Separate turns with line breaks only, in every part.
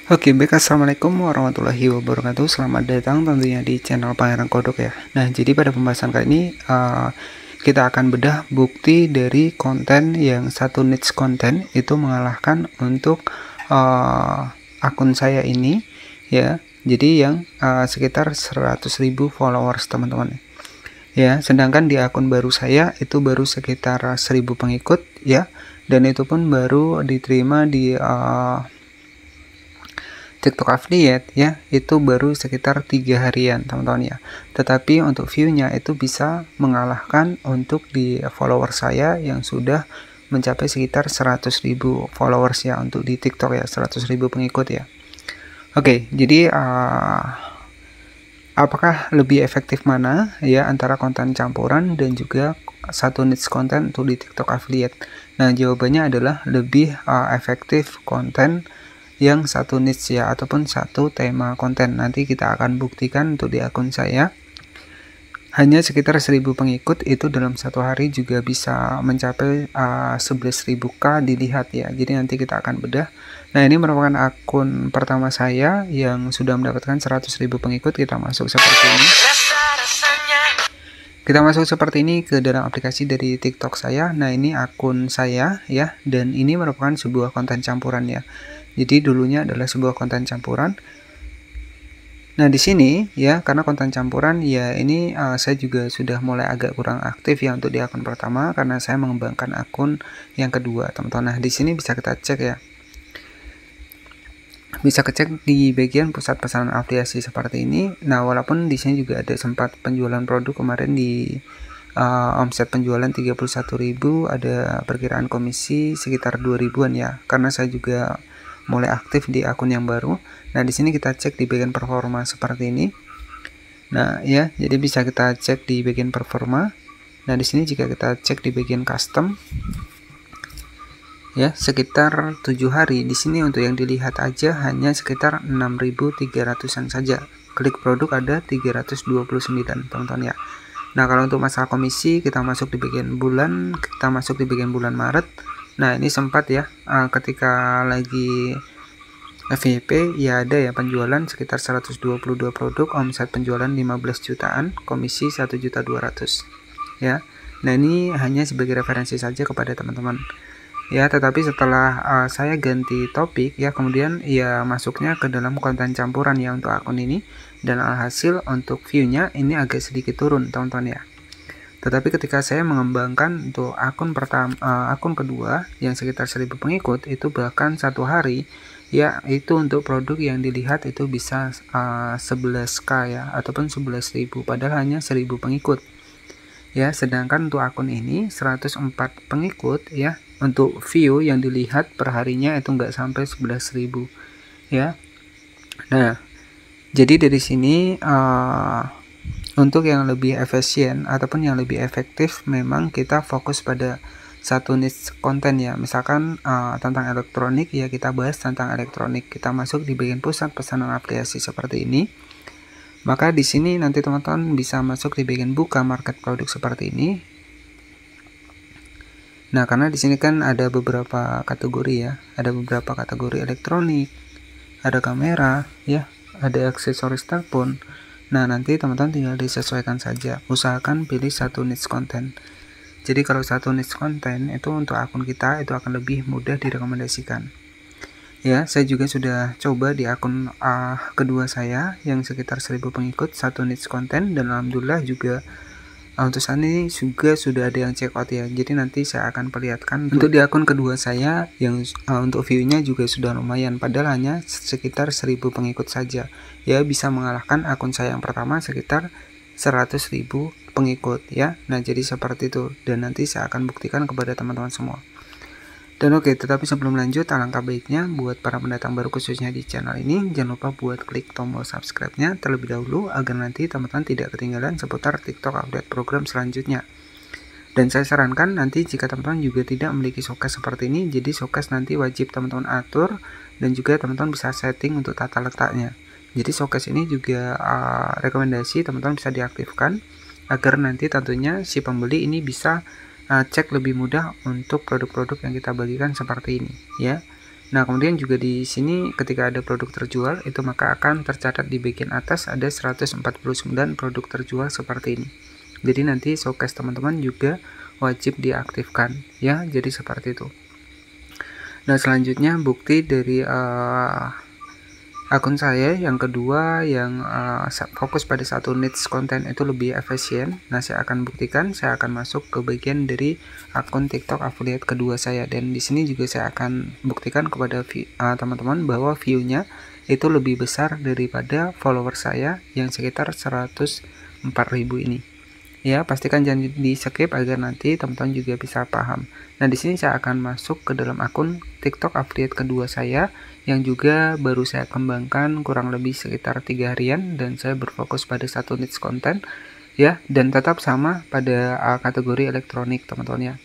Oke, baik, assalamualaikum warahmatullahi wabarakatuh. Selamat datang tentunya di channel Pangeran Kodok ya. Nah, jadi pada pembahasan kali ini kita akan bedah bukti dari konten yang satu niche konten itu mengalahkan untuk akun saya ini ya. Jadi yang sekitar 100.000 followers teman-teman ya. Sedangkan di akun baru saya itu baru sekitar 1.000 pengikut ya, dan itu pun baru diterima di TikTok affiliate ya, itu baru sekitar 3 harian teman-teman ya. Tetapi untuk view-nya itu bisa mengalahkan untuk di follower saya yang sudah mencapai sekitar 100.000 followers ya, untuk di TikTok ya, 100.000 pengikut ya. Oke, jadi apakah lebih efektif mana ya antara konten campuran dan juga satu niche konten untuk di TikTok affiliate? Nah, jawabannya adalah lebih efektif konten yang satu niche ya, ataupun satu tema konten. Nanti kita akan buktikan untuk di akun saya hanya sekitar 1.000 pengikut itu dalam satu hari juga bisa mencapai 11.000k dilihat ya. Jadi nanti kita akan bedah. Nah, ini merupakan akun pertama saya yang sudah mendapatkan 100.000 pengikut. Kita masuk seperti ini. Kita masuk seperti ini ke dalam aplikasi dari TikTok saya. Nah, ini akun saya ya, dan ini merupakan sebuah konten campuran ya. Jadi dulunya adalah sebuah konten campuran. Nah, di sini ya, karena konten campuran ya, ini saya juga sudah mulai agak kurang aktif ya untuk di akun pertama karena saya mengembangkan akun yang kedua, teman-teman. Nah, di sini bisa kita cek ya. Bisa kecek di bagian pusat pesanan afiliasi seperti ini. Nah, walaupun di sini juga ada sempat penjualan produk kemarin di omset penjualan 31.000, ada perkiraan komisi sekitar 2.000-an ya, karena saya juga mulai aktif di akun yang baru. Nah, di sini kita cek di bagian performa seperti ini. Nah, ya, jadi bisa kita cek di bagian performa. Nah, di sini jika kita cek di bagian custom ya, sekitar 7 hari. Di sini untuk yang dilihat aja hanya sekitar 6.300-an saja. Klik produk ada 329, teman-teman ya. Nah, kalau untuk masalah komisi, kita masuk di bagian bulan, kita masuk di bagian bulan Maret. Nah, ini sempat ya, ketika lagi FYP ya, ada ya penjualan sekitar 122 produk, omset penjualan 15 jutaan, komisi 1.200.000 ya. Nah, ini hanya sebagai referensi saja kepada teman-teman ya. Tetapi setelah saya ganti topik ya, kemudian ya masuknya ke dalam konten campuran ya untuk akun ini, dan alhasil untuk view-nya ini agak sedikit turun, teman-teman ya. Tetapi ketika saya mengembangkan untuk akun pertama, akun kedua yang sekitar 1.000 pengikut, itu bahkan satu hari ya, itu untuk produk yang dilihat itu bisa 11k ya, ataupun 11.000, padahal hanya 1.000 pengikut ya. Sedangkan untuk akun ini 104 pengikut ya, untuk view yang dilihat perharinya itu nggak sampai 11.000 ya. Nah, jadi dari sini untuk yang lebih efisien ataupun yang lebih efektif, memang kita fokus pada satu niche konten ya. Misalkan tentang elektronik ya, kita bahas tentang elektronik. Kita masuk di bagian pusat pesanan aplikasi seperti ini. Maka di sini nanti teman-teman bisa masuk di bagian buka market produk seperti ini. Nah, karena di sini kan ada beberapa kategori ya. Ada beberapa kategori elektronik, ada kamera ya, ada aksesoris telepon. Nah, nanti teman-teman tinggal disesuaikan saja. Usahakan pilih satu niche konten. Jadi kalau satu niche konten itu untuk akun kita itu akan lebih mudah direkomendasikan. Ya, saya juga sudah coba di akun kedua saya yang sekitar 1.000 pengikut, satu niche konten, dan alhamdulillah juga untuk saat ini juga sudah ada yang check out ya. Jadi nanti saya akan perlihatkan untuk di akun kedua saya yang untuk view-nya juga sudah lumayan, padahal hanya sekitar 1.000 pengikut saja ya, bisa mengalahkan akun saya yang pertama sekitar 100.000 pengikut ya. Nah, jadi seperti itu, dan nanti saya akan buktikan kepada teman-teman semua. Dan oke, tetapi sebelum lanjut, alangkah baiknya buat para pendatang baru khususnya di channel ini, jangan lupa buat klik tombol subscribe-nya terlebih dahulu agar nanti teman-teman tidak ketinggalan seputar TikTok update program selanjutnya. Dan saya sarankan nanti jika teman-teman juga tidak memiliki showcase seperti ini, jadi showcase nanti wajib teman-teman atur, dan juga teman-teman bisa setting untuk tata letaknya. Jadi showcase ini juga rekomendasi teman-teman bisa diaktifkan agar nanti tentunya si pembeli ini bisa cek lebih mudah untuk produk-produk yang kita bagikan seperti ini ya. Nah, kemudian juga di sini ketika ada produk terjual itu maka akan tercatat di bagian atas ada 149 produk terjual seperti ini. Jadi nanti showcase teman-teman juga wajib diaktifkan ya. Jadi seperti itu. Nah, selanjutnya bukti dari akun saya yang kedua yang fokus pada satu niche konten itu lebih efisien. Nah, saya akan buktikan, saya akan masuk ke bagian dari akun TikTok affiliate kedua saya, dan di sini juga saya akan buktikan kepada teman-teman bahwa view-nya itu lebih besar daripada follower saya yang sekitar 104.000 ini. Ya, pastikan jangan di skip agar nanti teman-teman juga bisa paham. Nah, di sini saya akan masuk ke dalam akun TikTok affiliate kedua saya yang juga baru saya kembangkan kurang lebih sekitar 3 harian, dan saya berfokus pada satu niche konten ya, dan tetap sama pada kategori elektronik teman-teman ya.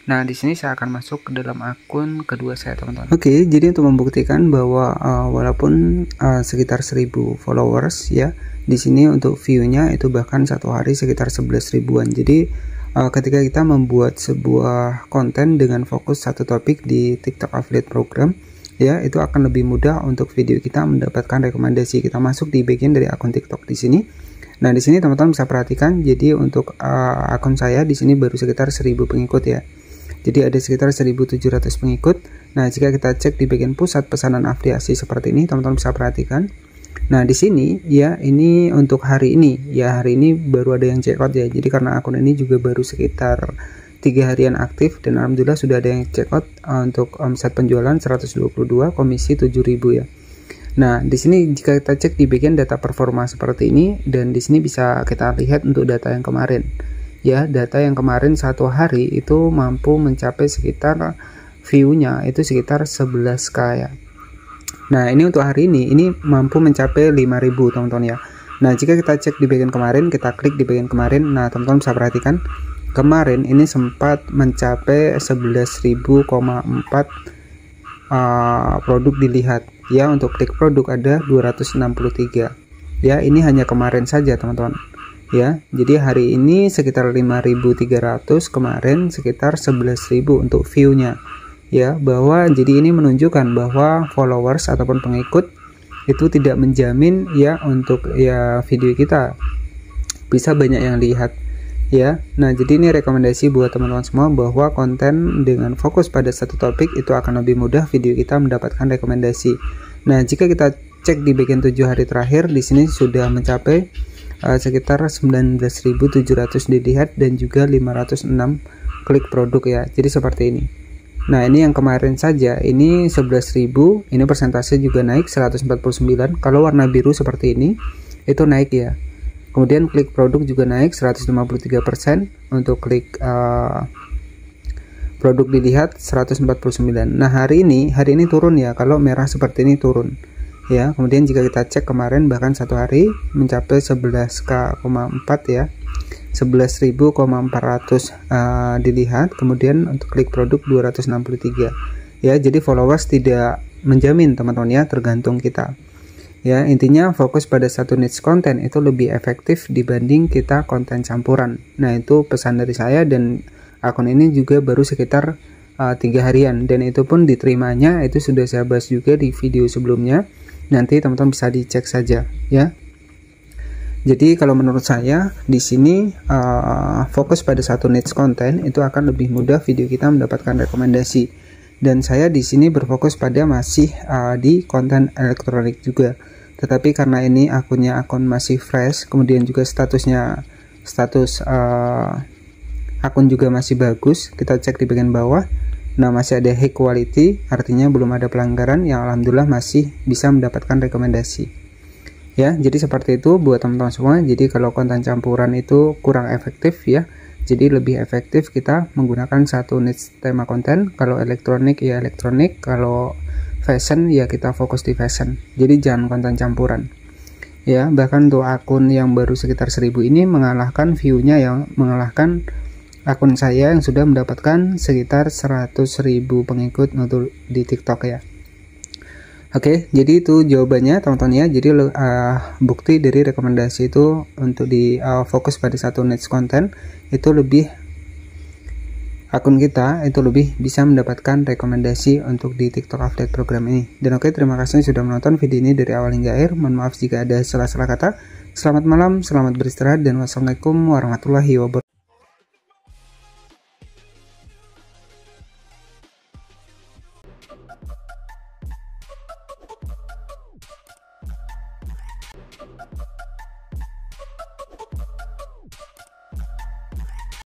Nah, di sini saya akan masuk ke dalam akun kedua saya teman-teman. Oke, jadi untuk membuktikan bahwa walaupun sekitar 1000 followers ya, di sini untuk view-nya itu bahkan satu hari sekitar 11 ribuan. Jadi ketika kita membuat sebuah konten dengan fokus satu topik di TikTok affiliate program ya, itu akan lebih mudah untuk video kita mendapatkan rekomendasi. Kita masuk di bagian dari akun TikTok di sini. Nah, di sini teman-teman bisa perhatikan, jadi untuk akun saya di sini baru sekitar 1000 pengikut ya. Jadi ada sekitar 1700 pengikut. Nah, jika kita cek di bagian pusat pesanan afiliasi seperti ini, teman-teman bisa perhatikan. Nah, di sini ya, ini untuk hari ini ya, hari ini baru ada yang check out ya. Jadi karena akun ini juga baru sekitar 3 harian aktif, dan alhamdulillah sudah ada yang check out untuk omset penjualan 122, komisi 7.000 ya. Nah, di sini jika kita cek di bagian data performa seperti ini, dan di sini bisa kita lihat untuk data yang kemarin. Ya, data yang kemarin satu hari itu mampu mencapai sekitar view-nya itu sekitar 11k ya. Nah, ini untuk hari ini mampu mencapai 5000 teman-teman ya. Nah, jika kita cek di bagian kemarin, kita klik di bagian kemarin, nah teman-teman bisa perhatikan kemarin ini sempat mencapai 11.000,4 produk dilihat ya. Untuk klik produk ada 263 ya, ini hanya kemarin saja teman-teman ya. Jadi hari ini sekitar 5.300, kemarin sekitar 11.000 untuk view-nya ya. Bahwa jadi ini menunjukkan bahwa followers ataupun pengikut itu tidak menjamin ya untuk ya video kita bisa banyak yang lihat ya. Nah, jadi ini rekomendasi buat teman-teman semua bahwa konten dengan fokus pada satu topik itu akan lebih mudah video kita mendapatkan rekomendasi. Nah, jika kita cek di bagian 7 hari terakhir, di sini sudah mencapai sekitar 19.700 dilihat dan juga 506 klik produk ya. Jadi seperti ini. Nah, ini yang kemarin saja ini 11.000, ini persentase juga naik 149. Kalau warna biru seperti ini itu naik ya. Kemudian klik produk juga naik 153%, untuk klik produk dilihat 149. Nah, hari ini turun ya. Kalau merah seperti ini turun ya. Kemudian jika kita cek kemarin bahkan satu hari mencapai 11k,4 ya, 11.400 dilihat. Kemudian untuk klik produk 263 ya. Jadi followers tidak menjamin teman-teman ya, tergantung kita ya. Intinya fokus pada satu niche konten itu lebih efektif dibanding kita konten campuran. Nah, itu pesan dari saya, dan akun ini juga baru sekitar 3 harian, dan itu pun diterimanya itu sudah saya bahas juga di video sebelumnya. Nanti teman-teman bisa dicek saja ya. Jadi kalau menurut saya di sini fokus pada satu niche konten itu akan lebih mudah video kita mendapatkan rekomendasi. Dan saya di sini berfokus pada masih di konten elektronik juga. Tetapi karena ini akun masih fresh, kemudian juga status akun juga masih bagus, kita cek di bagian bawah. Nah, masih ada high quality, artinya belum ada pelanggaran, yang alhamdulillah masih bisa mendapatkan rekomendasi ya. Jadi seperti itu buat teman-teman semua. Jadi kalau konten campuran itu kurang efektif ya, jadi lebih efektif kita menggunakan satu niche tema konten. Kalau elektronik ya elektronik, kalau fashion ya kita fokus di fashion. Jadi jangan konten campuran ya. Bahkan untuk akun yang baru sekitar 1000 ini mengalahkan view-nya yang mengalahkan akun saya yang sudah mendapatkan sekitar 100.000 pengikut untuk di TikTok ya. Oke, jadi itu jawabannya teman-teman ya. Jadi bukti dari rekomendasi itu untuk di fokus pada satu niche konten itu lebih akun kita, itu lebih bisa mendapatkan rekomendasi untuk di TikTok Update program ini. Dan oke, terima kasih sudah menonton video ini dari awal hingga akhir. Mohon maaf jika ada salah-salah kata. Selamat malam, selamat beristirahat, dan wassalamualaikum warahmatullahi wabarakatuh.